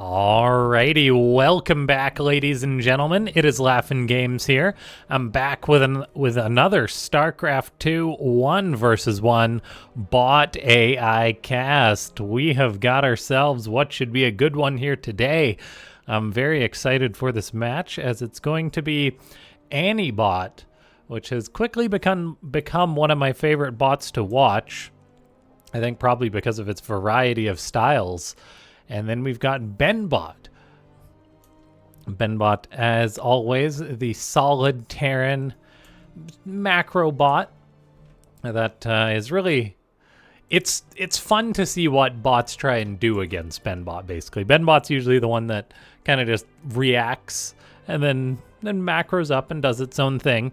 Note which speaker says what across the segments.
Speaker 1: Alrighty, welcome back, ladies and gentlemen. It is LaughNgamez here. I'm back with another Starcraft 2 1 versus 1 bot AI cast. We have got ourselves what should be a good one here today. I'm very excited for this match as it's going to be ANIBot, which has quickly become one of my favorite bots to watch. I think probably because of its variety of styles. And then we've got BenBot. BenBot, as always, the solid Terran macro bot that is really... It's fun to see what bots try and do against BenBot, basically. BenBot's usually the one that kind of just reacts and then macros up and does its own thing,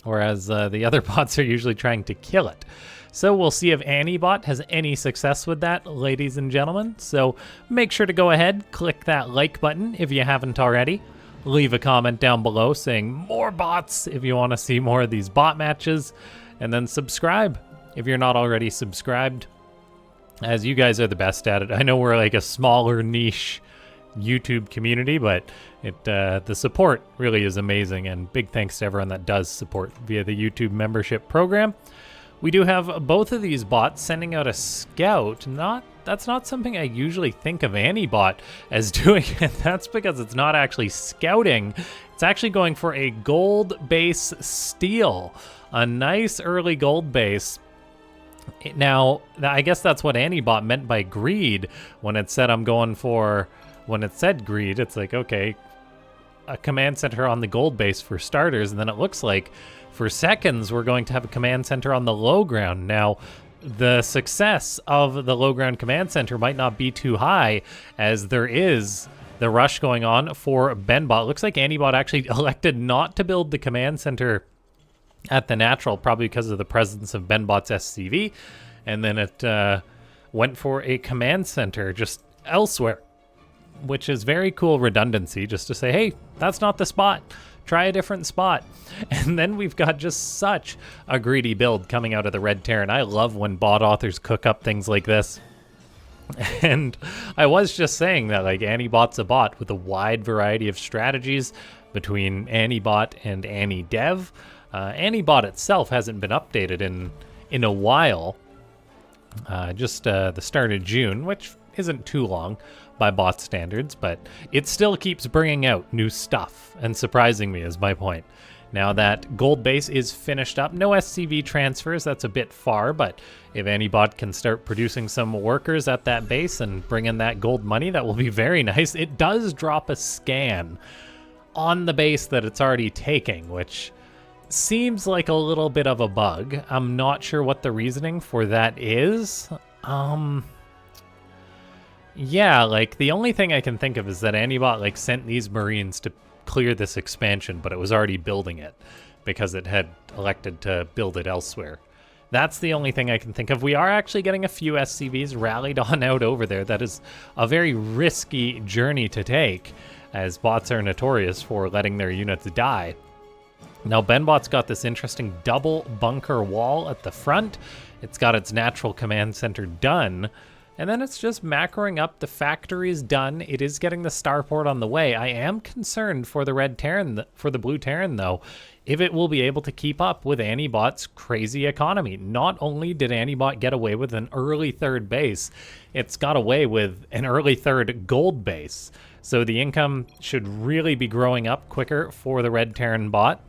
Speaker 1: whereas the other bots are usually trying to kill it. So we'll see if ANIBot has any success with that, ladies and gentlemen. So make sure to go ahead, click that like button if you haven't already. Leave a comment down below saying more bots if you want to see more of these bot matches. And then subscribe if you're not already subscribed, as you guys are the best at it. I know we're like a smaller niche YouTube community, but the support really is amazing. And big thanks to everyone that does support via the YouTube membership program. We do have both of these bots sending out a scout. That's not something I usually think of ANIBot as doing. That's because it's not actually scouting. It's actually going for a gold base steal. A nice early gold base. Now, I guess that's what ANIBot meant by greed when it said when it said greed, it's like, okay, a command center on the gold base for starters, and then it looks like for seconds we're going to have a command center on the low ground. Now, the success of the low ground command center might not be too high, as there is the rush going on for BenBot. Looks like ANIBot actually elected not to build the command center at the natural, probably because of the presence of BenBot's SCV, and then it went for a command center just elsewhere, which is very cool redundancy, just to say, hey, that's not the spot. Try a different spot. And then we've got just such a greedy build coming out of the Red Terran. I love when bot authors cook up things like this. And I was just saying that, like, ANIBot's a bot with a wide variety of strategies between ANIBot and ANIDev. ANIBot itself hasn't been updated in a while. Just the start of June, which isn't too long by bot standards, but it still keeps bringing out new stuff and surprising me is my point. Now that gold base is finished up, no SCV transfers, that's a bit far, but if ANIBot can start producing some workers at that base and bring in that gold money, that will be very nice. It does drop a scan on the base that it's already taking, which seems like a little bit of a bug. I'm not sure what the reasoning for that is. Yeah, like, the only thing I can think of is that ANIBot, like, sent these Marines to clear this expansion, but it was already building it because it had elected to build it elsewhere. That's the only thing I can think of. We are actually getting a few SCVs rallied on out over there. That is a very risky journey to take, as bots are notorious for letting their units die. Now, BenBot's got this interesting double bunker wall at the front. It's got its natural command center done. And then it's just macroing up. The factory is done. It is getting the starport on the way. I am concerned for the Red Terran, for the Blue Terran, though, if it will be able to keep up with ANIBot's crazy economy. Not only did ANIBot get away with an early third base, it's got away with an early third gold base. So the income should really be growing up quicker for the Red Terran bot.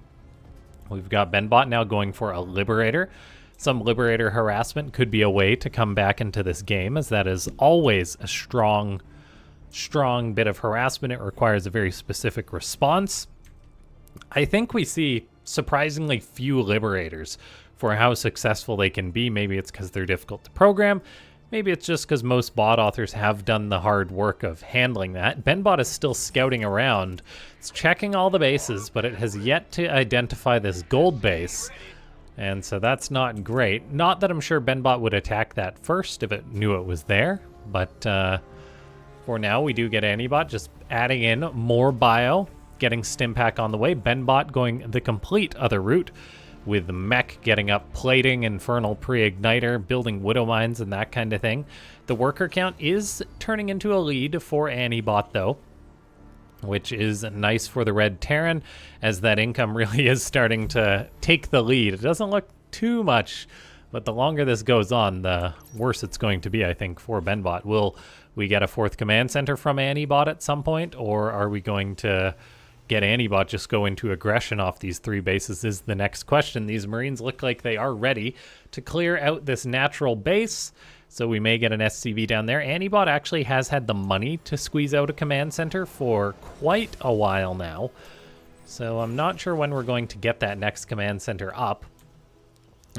Speaker 1: We've got BenBot now going for a Liberator. Some Liberator harassment could be a way to come back into this game, as that is always a strong bit of harassment. It requires a very specific response. I think we see surprisingly few Liberators for how successful they can be. Maybe it's because they're difficult to program. Maybe it's just because most bot authors have done the hard work of handling that. BenBot is still scouting around. It's checking all the bases, but it has yet to identify this gold base. And so that's not great. Not that I'm sure BenBot would attack that first if it knew it was there. But for now, we do get ANIBot just adding in more bio, getting Stimpack on the way. BenBot going the complete other route, with the mech getting up plating, infernal pre-igniter, building widow mines, and that kind of thing. The worker count is turning into a lead for ANIBot, though, which is nice for the Red Terran, as that income really is starting to take the lead. It doesn't look too much, but the longer this goes on, the worse it's going to be, I think, for BenBot. Will we get a 4th command center from ANIBot at some point, or are we going to get ANIBot just go into aggression off these 3 bases is the next question. These Marines look like they are ready to clear out this natural base, so we may get an SCV down there. ANIBot actually has had the money to squeeze out a command center for quite a while now, so I'm not sure when we're going to get that next command center up,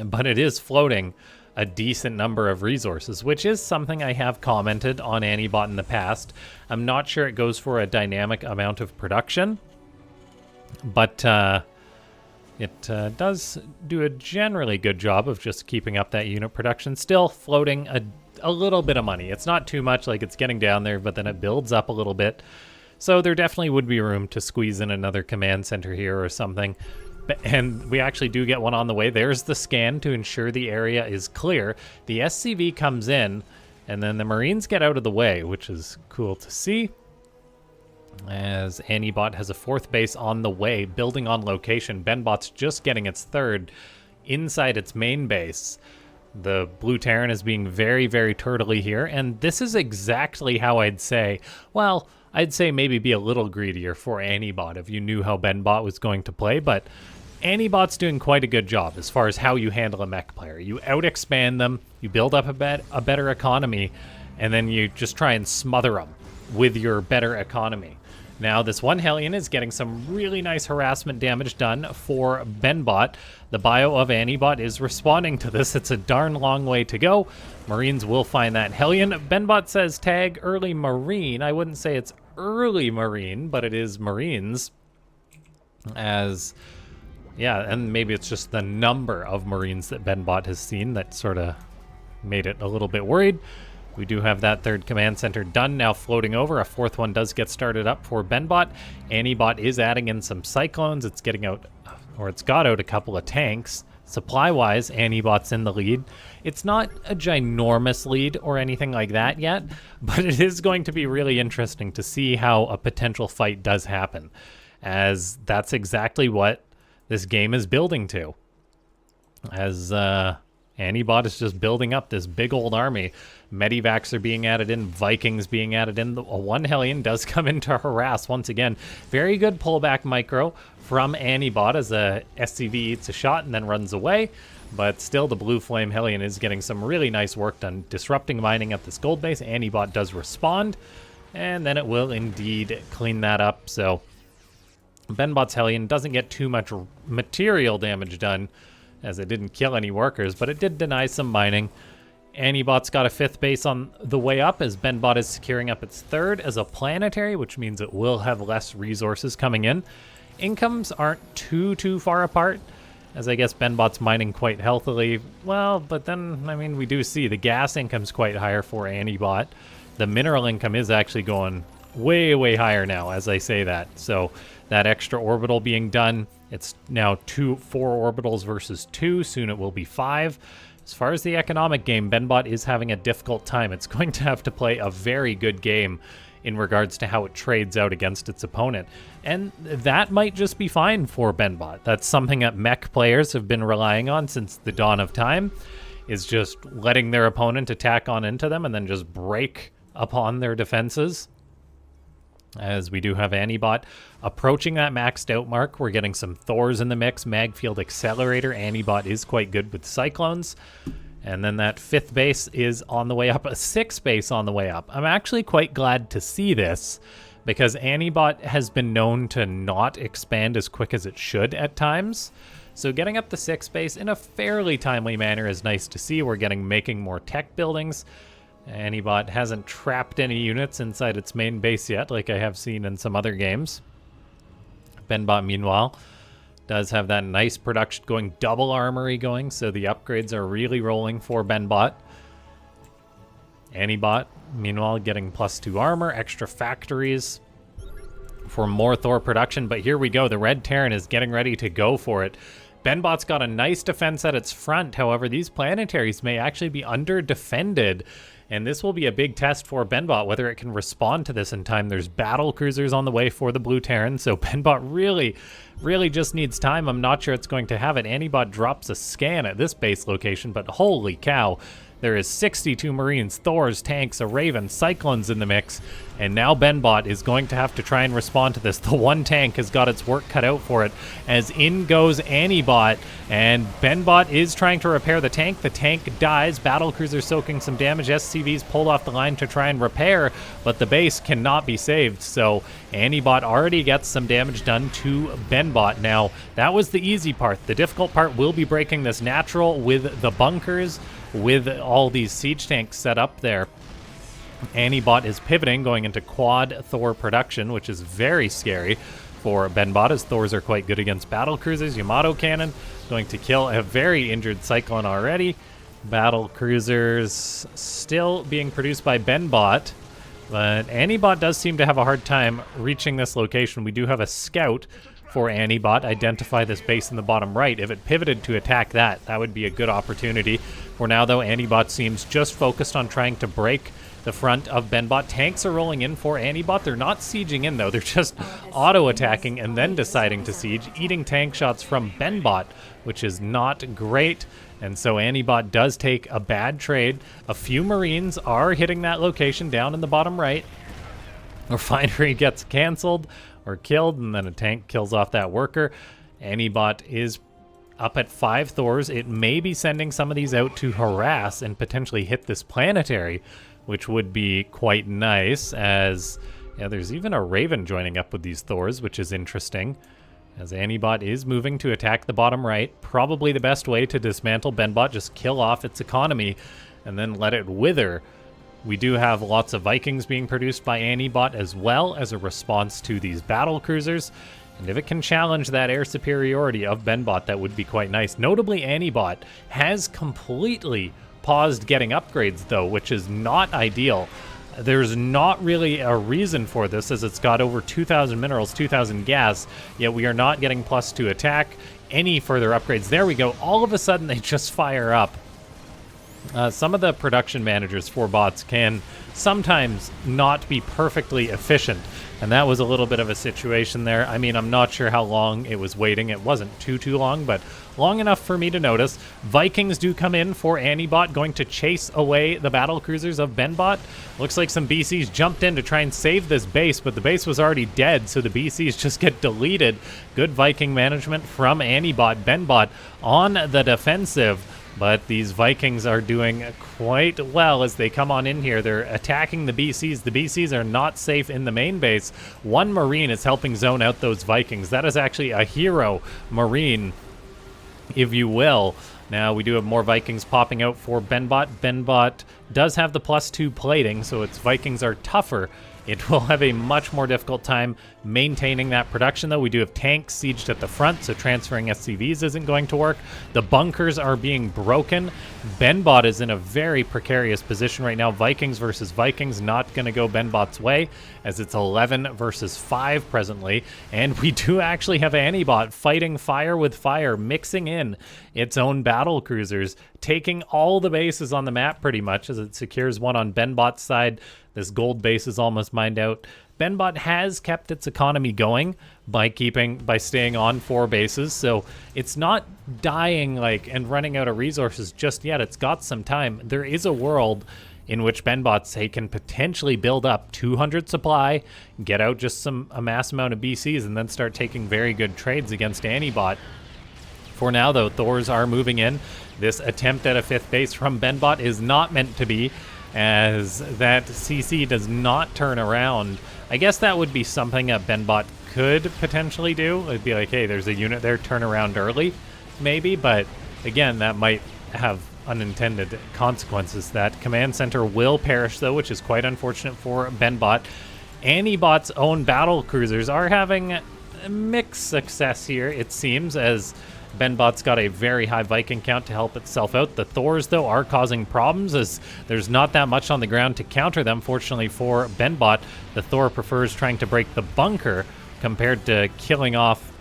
Speaker 1: but it is floating a decent number of resources, which is something I have commented on ANIBot in the past. I'm not sure it goes for a dynamic amount of production, but it does do a generally good job of just keeping up that unit production, still floating a little bit of money. It's not too much, like it's getting down there, but then it builds up a little bit. So there definitely would be room to squeeze in another command center here or something. And we actually do get one on the way. There's the scan to ensure the area is clear. The SCV comes in, and then the Marines get out of the way, which is cool to see, as ANIBot has a 4th base on the way, building on location. BenBot's just getting its 3rd inside its main base. The Blue Terran is being very, very turtley here, and this is exactly how I'd say, well, I'd say maybe be a little greedier for ANIBot if you knew how BenBot was going to play, but ANIBot's doing quite a good job as far as how you handle a mech player. You out-expand them, you build up a better economy, and then you just try and smother them with your better economy. Now, this one Hellion is getting some really nice harassment damage done for BenBot. The bio of ANIBot is responding to this. It's a darn long way to go. Marines will find that Hellion. BenBot says tag early Marine. I wouldn't say it's early Marine, but it is Marines. As, yeah, and maybe it's just the number of Marines that BenBot has seen that sort of made it a little bit worried. We do have that 3rd command center done, now floating over. A 4th one does get started up for BenBot. ANIBot is adding in some Cyclones. It's getting out, or it's got out a couple of tanks. Supply-wise, ANIBot's in the lead. It's not a ginormous lead or anything like that yet, but it is going to be really interesting to see how a potential fight does happen, as that's exactly what this game is building to. As ANIBot is just building up this big old army. Medivacs are being added in, Vikings being added in. One Hellion does come in to harass once again. Very good pullback micro from ANIBot as a SCV eats a shot and then runs away. But still, the Blue Flame Hellion is getting some really nice work done, disrupting mining at this gold base. ANIBot does respond, and then it will indeed clean that up. So BenBot's Hellion doesn't get too much material damage done, as it didn't kill any workers, but it did deny some mining. ANIBot's got a 5th base on the way up, as BenBot is securing up its 3rd as a planetary, which means it will have less resources coming in. Incomes aren't too far apart, as I guess BenBot's mining quite healthily. Well, but then, I mean, we do see the gas income's quite higher for ANIBot. The mineral income is actually going way higher now, as I say that. So that extra orbital being done, it's now 4 orbitals versus 2. Soon it will be 5. As far as the economic game, BenBot is having a difficult time. It's going to have to play a very good game in regards to how it trades out against its opponent. And that might just be fine for BenBot. That's something that mech players have been relying on since the dawn of time, is just letting their opponent attack on into them and then just break upon their defenses. As we do have ANIBot approaching that maxed out mark. We're getting some Thors in the mix. Magfield Accelerator. ANIBot is quite good with Cyclones. And then that 5th base is on the way up. A 6th base on the way up. I'm actually quite glad to see this, because ANIBot has been known to not expand as quick as it should at times. So getting up the 6th base in a fairly timely manner is nice to see. We're making more tech buildings. ANIBot hasn't trapped any units inside its main base yet, like I have seen in some other games. BenBot, meanwhile, does have that nice production going, double armory going, so the upgrades are really rolling for BenBot. ANIBot, meanwhile, getting +2 armor, extra factories for more Thor production, but here we go. The Red Terran is getting ready to go for it. BenBot's got a nice defense at its front. However, these planetaries may actually be under-defended. And this will be a big test for BenBot, whether it can respond to this in time. There's battle cruisers on the way for the Blue Terran, so BenBot really just needs time. I'm not sure it's going to have it. ANIBot drops a scan at this base location, but holy cow. There is 62 Marines, Thors, tanks, a Raven, Cyclones in the mix, and now BenBot is going to have to try and respond to this. The one tank has got its work cut out for it, as in goes ANIBot, and BenBot is trying to repair the tank. The tank dies, battlecruiser soaking some damage, SCVs pulled off the line to try and repair, but the base cannot be saved, so ANIBot already gets some damage done to BenBot. Now, that was the easy part. The difficult part will be breaking this natural with the bunkers, with all these siege tanks set up there. ANIBot is pivoting, going into quad Thor production, which is very scary for BenBot, as Thors are quite good against battle cruisers. Yamato cannon going to kill a very injured Cyclone already. Battle cruisers still being produced by BenBot, but ANIBot does seem to have a hard time reaching this location. We do have a scout for ANIBot, identify this base in the bottom right. If it pivoted to attack that, that would be a good opportunity. For now, though, ANIBot seems just focused on trying to break the front of BenBot. Tanks are rolling in for ANIBot. They're not sieging in, though. They're just auto-attacking and then deciding to siege, eating tank shots from BenBot, which is not great. And so ANIBot does take a bad trade. A few Marines are hitting that location down in the bottom right. A refinery gets canceled or killed, and then a tank kills off that worker. ANIBot is up at 5 Thors. It may be sending some of these out to harass and potentially hit this planetary, which would be quite nice, as there's even a Raven joining up with these Thors, which is interesting, as ANIBot is moving to attack the bottom right. Probably the best way to dismantle BenBot, just kill off its economy and then let it wither. We do have lots of Vikings being produced by ANIBot as well as a response to these battle cruisers. And if it can challenge that air superiority of BenBot, that would be quite nice. Notably, ANIBot has completely paused getting upgrades, though, which is not ideal. There's not really a reason for this, as it's got over 2,000 minerals, 2,000 gas, yet we are not getting +2 attack, any further upgrades. There we go. All of a sudden, they just fire up. Some of the production managers for bots can sometimes not be perfectly efficient, and that was a little bit of a situation there. I mean, I'm not sure how long it was waiting. It wasn't too long, but long enough for me to notice. Vikings do come in for ANIBot, going to chase away the battle cruisers of BenBot. Looks like some BCs jumped in to try and save this base, but the base was already dead, so the BCs just get deleted. Good Viking management from ANIBot. BenBot on the defensive, but these Vikings are doing quite well as they come on in here. They're attacking the BCs. The BCs are not safe in the main base. One Marine is helping zone out those Vikings. That is actually a hero Marine, if you will. Now, we do have more Vikings popping out for BenBot. BenBot does have the +2 plating, so its Vikings are tougher. It will have a much more difficult time maintaining that production, though. We do have tanks sieged at the front, so transferring SCVs isn't going to work. The bunkers are being broken. BenBot is in a very precarious position right now. Vikings versus Vikings, not going to go BenBot's way, as it's 11 versus 5 presently. And we do actually have ANIBot fighting fire with fire, mixing in its own battle cruisers, taking all the bases on the map pretty much, as it secures one on BenBot's side. This gold base is almost mined out. BenBot has kept its economy going by staying on 4 bases, so it's not dying and running out of resources just yet. It's got some time. There is a world in which BenBot can potentially build up 200 supply, get out just a mass amount of BCs, and then start taking very good trades against ANIBot. For now, though, Thors are moving in. This attempt at a 5th base from BenBot is not meant to be, as that CC does not turn around. I guess that would be something that BenBot could potentially do. It'd be like, hey, there's a unit there, turn around early, maybe. But again, that might have unintended consequences. That command center will perish, though, which is quite unfortunate for BenBot. ANIBot's own battle cruisers are having mixed success here, it seems, as BenBot's got a very high Viking count to help itself out. The Thors, though, are causing problems, as there's not that much on the ground to counter them. Fortunately for BenBot, the Thor prefers trying to break the bunker compared to killing off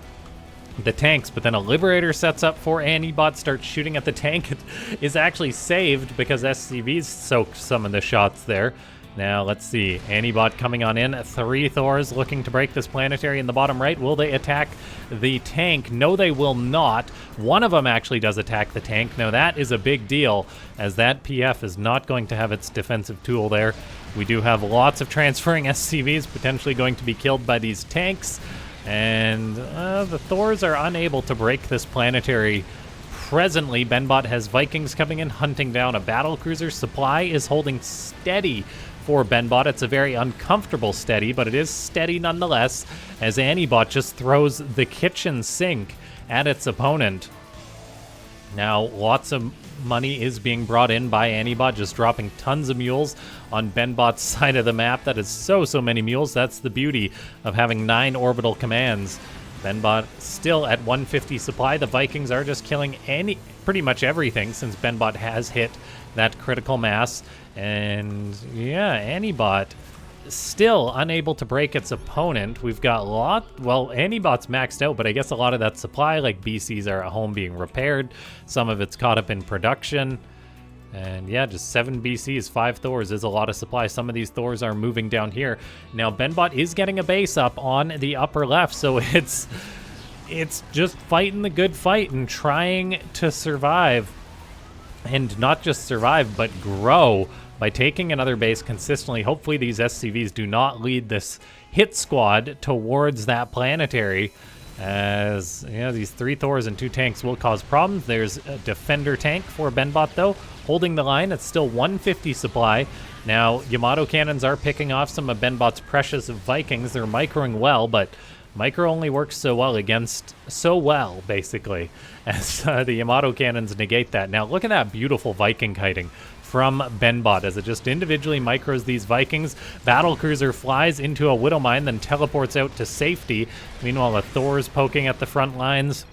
Speaker 1: the tanks, but then a Liberator sets up for ANIBot, starts shooting at the tank. It is actually saved because SCVs soaked some of the shots there. Now, let's see. ANIBot coming on in. 3 Thors looking to break this planetary in the bottom right. Will they attack the tank? No, they will not. One of them actually does attack the tank. Now, that is a big deal, as that PF is not going to have its defensive tool there. We do have lots of transferring SCVs potentially going to be killed by these tanks. And the Thors are unable to break this planetary. Presently, BenBot has Vikings coming in, hunting down a battlecruiser. Supply is holding steady for BenBot. It's a very uncomfortable steady, but it is steady nonetheless, as ANIBot just throws the kitchen sink at its opponent. Now, lots of money is being brought in by ANIBot, just dropping tons of mules on BenBot's side of the map. That is so many mules. That's the beauty of having 9 orbital commands. BenBot still at 150 supply. The Vikings are just killing pretty much everything since BenBot has hit that critical mass. And yeah, ANIBot still unable to break its opponent. We've got ANIBot's maxed out, but I guess a lot of that supply, like BCs, are at home being repaired. Some of it's caught up in production. And yeah, just 7 BCs, 5 Thors is a lot of supply. Some of these Thors are moving down here. Now, BenBot is getting a base up on the upper left, so it's just fighting the good fight and trying to survive. And not just survive, but grow by taking another base consistently. Hopefully these SCVs do not lead this hit squad towards that planetary, as you know, these 3 Thors and 2 tanks will cause problems. There's a defender tank for BenBot, though, holding the line. It's still 150 supply. Now, Yamato cannons are picking off some of BenBot's precious Vikings. They're microing well, but micro only works so well, basically, as the Yamato cannons negate that. Now, look at that beautiful Viking kiting from BenBot as it just individually micros these Vikings. Battlecruiser flies into a Widowmine, then teleports out to safety. Meanwhile, the Thor's poking at the front lines.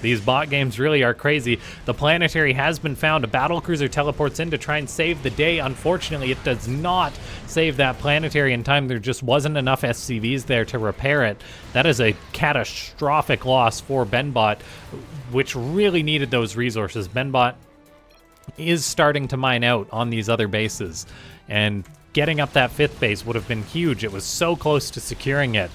Speaker 1: These bot games really are crazy. The planetary has been found. A battlecruiser teleports in to try and save the day. Unfortunately, it does not save that planetary in time. There just wasn't enough SCVs there to repair it. That is a catastrophic loss for BenBot, which really needed those resources. BenBot is starting to mine out on these other bases, and getting up that 5th base would have been huge. It was so close to securing it,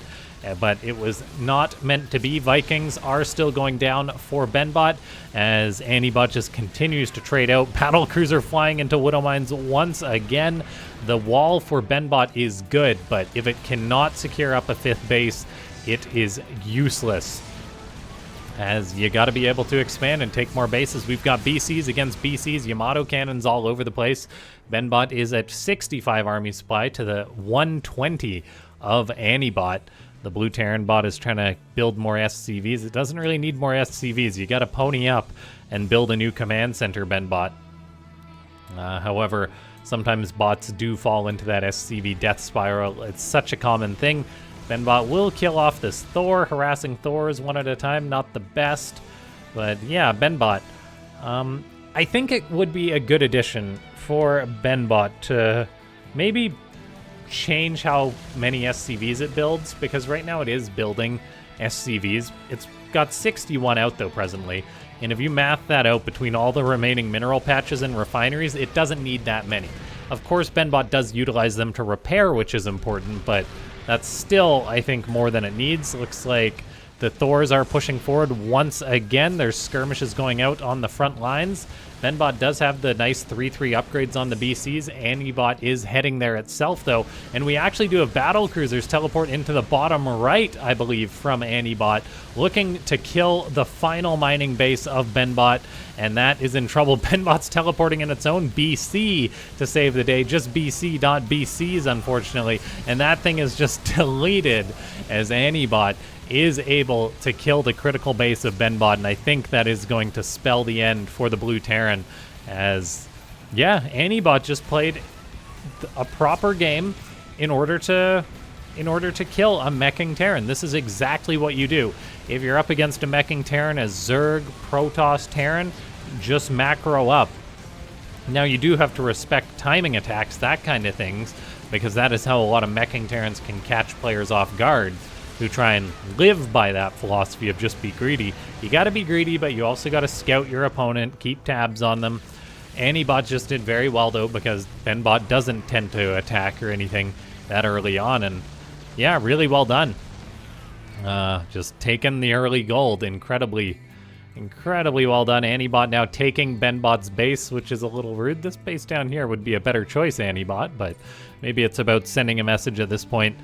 Speaker 1: but it was not meant to be. Vikings are still going down for BenBot as ANIBot just continues to trade out. Battlecruiser flying into Widowmines once again. The wall for BenBot is good, but if it cannot secure up a 5th base, it is useless, as you got to be able to expand and take more bases. We've got BCs against BCs, Yamato cannons all over the place. BenBot is at 65 army supply to the 120 of ANIBot. The blue Terran bot is trying to build more SCVs. It doesn't really need more SCVs. You got to pony up and build a new command center, BenBot. However, sometimes bots do fall into that SCV death spiral. It's such a common thing. BenBot will kill off this Thor. Harassing Thors one at a time, not the best. But yeah, BenBot. I think it would be a good addition for BenBot to maybe change how many SCVs it builds, because right now it is building SCVs. It's got 61 out though presently, and if you math that out between all the remaining mineral patches and refineries, it doesn't need that many. Of course, BenBot does utilize them to repair, which is important, but that's still, I think, more than it needs. Looks like the Thors are pushing forward once again. There's skirmishes going out on the front lines. BenBot does have the nice 3-3 upgrades on the BCs. ANIBot is heading there itself, though. And we actually do have battlecruisers teleport into the bottom right, I believe, from ANIBot, looking to kill the final mining base of BenBot. And that is in trouble. BenBot's teleporting in its own BC to save the day. Just BC, not BCs, unfortunately. And that thing is just deleted as ANIBot is able to kill the critical base of BenBot, and I think that is going to spell the end for the blue Terran, as yeah, ANIBot just played a proper game in order to kill a meching Terran. This is exactly what you do. If you're up against a meching Terran as Zerg, Protoss Terran, just macro up. Now you do have to respect timing attacks, that kind of things, because that is how a lot of meching Terrans can catch players off guard. who try and live by that philosophy of just be greedy. You got to be greedy, but you also got to scout your opponent, keep tabs on them. ANIBot just did very well, though, because BenBot doesn't tend to attack or anything that early on, and yeah, really well done. Just taking the early gold. Incredibly well done. ANIBot now taking BenBot's base, which is a little rude. This base down here would be a better choice, ANIBot, but maybe it's about sending a message at this point.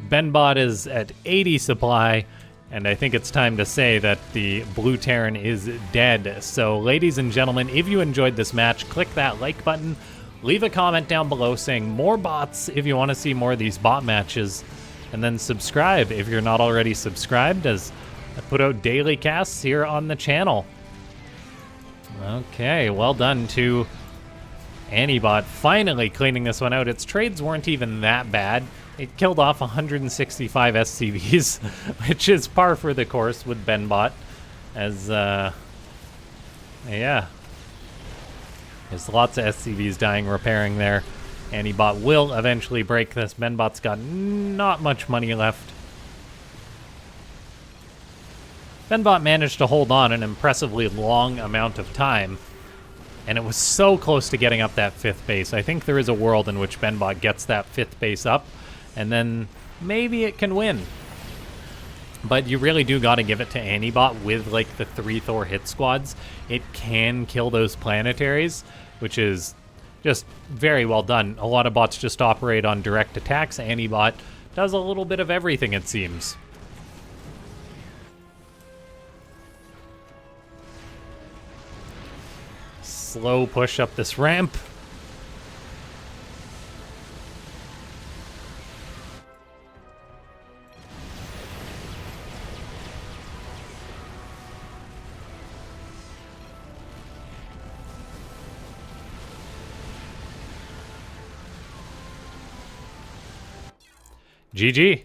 Speaker 1: BenBot is at 80 supply, and I think it's time to say that the blue Terran is dead. So, ladies and gentlemen, if you enjoyed this match, click that like button. Leave a comment down below saying more bots if you want to see more of these bot matches. And then subscribe if you're not already subscribed, as I put out daily casts here on the channel. Okay, well done to ANIBot, finally cleaning this one out. Its trades weren't even that bad. It killed off 165 SCVs, which is par for the course with BenBot, as, yeah. There's lots of SCVs dying repairing there. ANIBot will eventually break this. BenBot's got not much money left. BenBot managed to hold on an impressively long amount of time, and it was so close to getting up that 5th base. I think there is a world in which BenBot gets that 5th base up, and then maybe it can win. But you really do got to give it to ANIBot with, like, the 3 Thor hit squads. It can kill those planetaries, which is just very well done. A lot of bots just operate on direct attacks. ANIBot does a little bit of everything, it seems. Slow push up this ramp. GG.